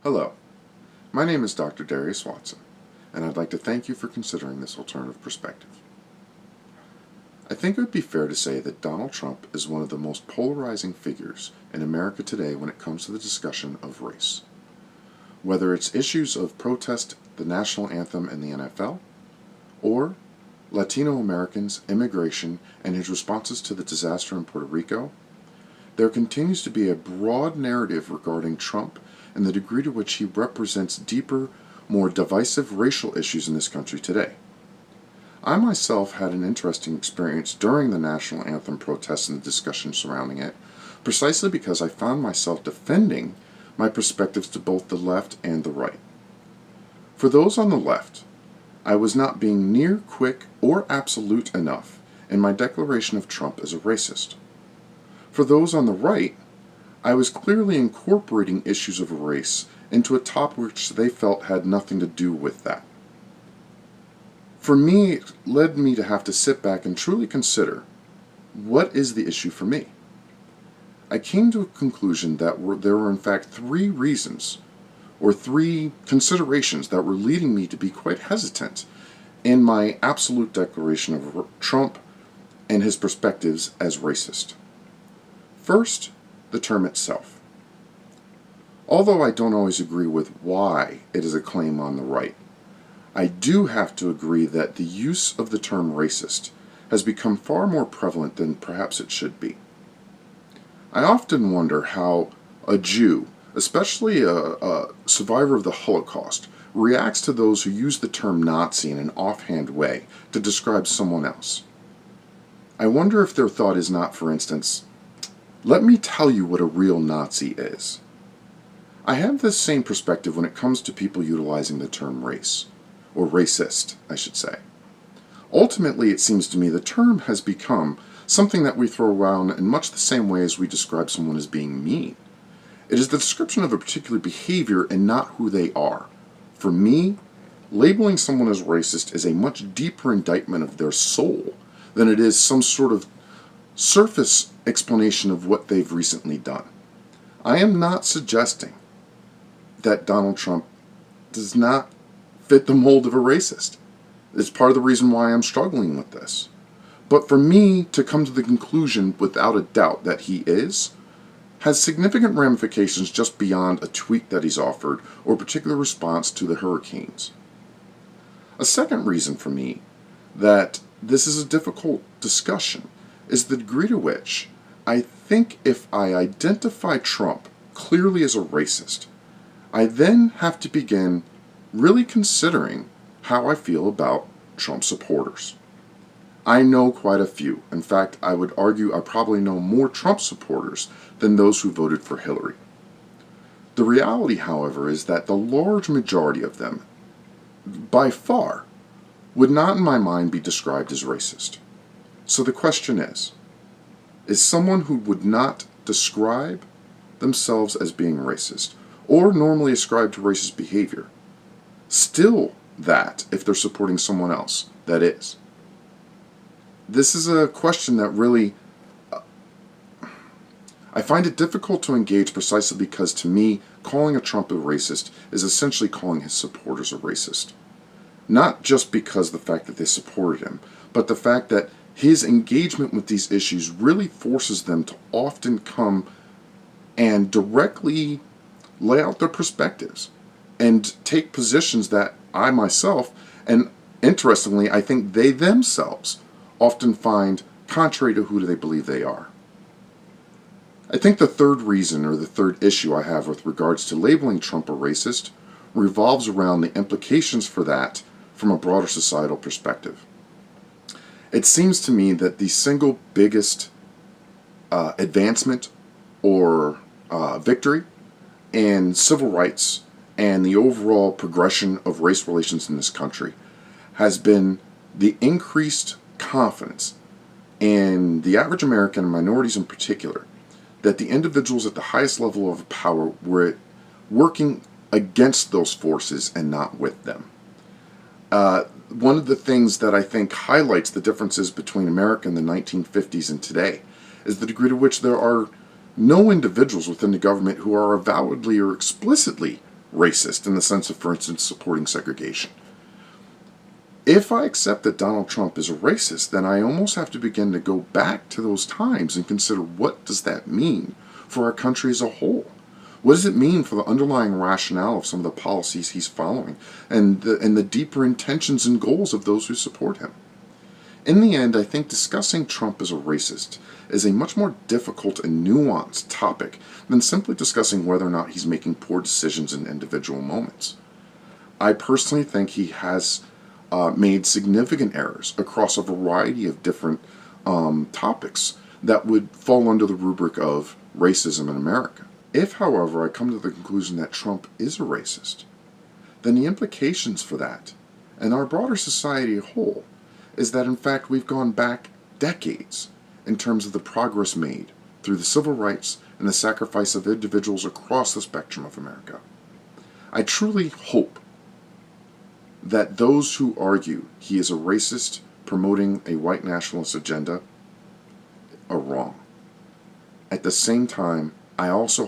Hello, my name is Dr. Darius Watson, and I'd like to thank you for considering this alternative perspective. I think it would be fair to say that Donald Trump is one of the most polarizing figures in America today when it comes to the discussion of race. Whether it's issues of protest the national anthem in the NFL, or Latino Americans, immigration, and his responses to the disaster in Puerto Rico, there continues to be a broad narrative regarding Trump and the degree to which he represents deeper, more divisive racial issues in this country today. I myself had an interesting experience during the national anthem protests and the discussion surrounding it, precisely because I found myself defending my perspectives to both the left and the right. For those on the left, I was not being near quick or absolute enough in my declaration of Trump as a racist. For those on the right, I was clearly incorporating issues of race into a topic which they felt had nothing to do with that. For me, it led me to have to sit back and truly consider, what is the issue for me? I came to a conclusion that there were in fact three reasons, or three considerations that were leading me to be quite hesitant in my absolute declaration of Trump and his perspectives as racist. First, the term itself. Although I don't always agree with why it is a claim on the right, I do have to agree that the use of the term racist has become far more prevalent than perhaps it should be. I often wonder how a Jew, especially a survivor of the Holocaust, reacts to those who use the term Nazi in an offhand way to describe someone else. I wonder if their thought is not, for instance, let me tell you what a real Nazi is. I have this same perspective when it comes to people utilizing the term race, or racist, I should say. Ultimately, it seems to me the term has become something that we throw around in much the same way as we describe someone as being mean. It is the description of a particular behavior and not who they are. For me, labeling someone as racist is a much deeper indictment of their soul than it is some sort of surface explanation of what they've recently done. I am not suggesting that Donald Trump does not fit the mold of a racist. It's part of the reason why I'm struggling with this. But for me to come to the conclusion without a doubt that he is, has significant ramifications just beyond a tweet that he's offered or a particular response to the hurricanes. A second reason for me that this is a difficult discussion is the degree to which I think if I identify Trump clearly as a racist, I then have to begin really considering how I feel about Trump supporters. I know quite a few. In fact, I would argue I probably know more Trump supporters than those who voted for Hillary. The reality, however, is that the large majority of them, by far, would not in my mind be described as racist. So the question is someone who would not describe themselves as being racist, or normally ascribe to racist behavior, still that if they're supporting someone else that is? This is a question that really, I find it difficult to engage precisely because to me, calling a Trump a racist is essentially calling his supporters a racist. Not just because the fact that they supported him, but the fact that his engagement with these issues really forces them to often come and directly lay out their perspectives and take positions that I myself, and interestingly, I think they themselves often find contrary to who they believe they are. I think the third reason, or the third issue I have with regards to labeling Trump a racist, revolves around the implications for that from a broader societal perspective. It seems to me that the single biggest advancement or victory in civil rights and the overall progression of race relations in this country has been the increased confidence in the average American and minorities in particular that the individuals at the highest level of power were working against those forces and not with them. One of the things that I think highlights the differences between America in the 1950s and today is the degree to which there are no individuals within the government who are avowedly or explicitly racist in the sense of, for instance, supporting segregation. If I accept that Donald Trump is a racist, then I almost have to begin to go back to those times and consider what does that mean for our country as a whole. What does it mean for the underlying rationale of some of the policies he's following and the deeper intentions and goals of those who support him? In the end, I think discussing Trump as a racist is a much more difficult and nuanced topic than simply discussing whether or not he's making poor decisions in individual moments. I personally think he has made significant errors across a variety of different topics that would fall under the rubric of racism in America. If, however, I come to the conclusion that Trump is a racist, then the implications for that and our broader society as a whole is that, in fact, we've gone back decades in terms of the progress made through the civil rights and the sacrifice of individuals across the spectrum of America. I truly hope that those who argue he is a racist promoting a white nationalist agenda are wrong. At the same time, I also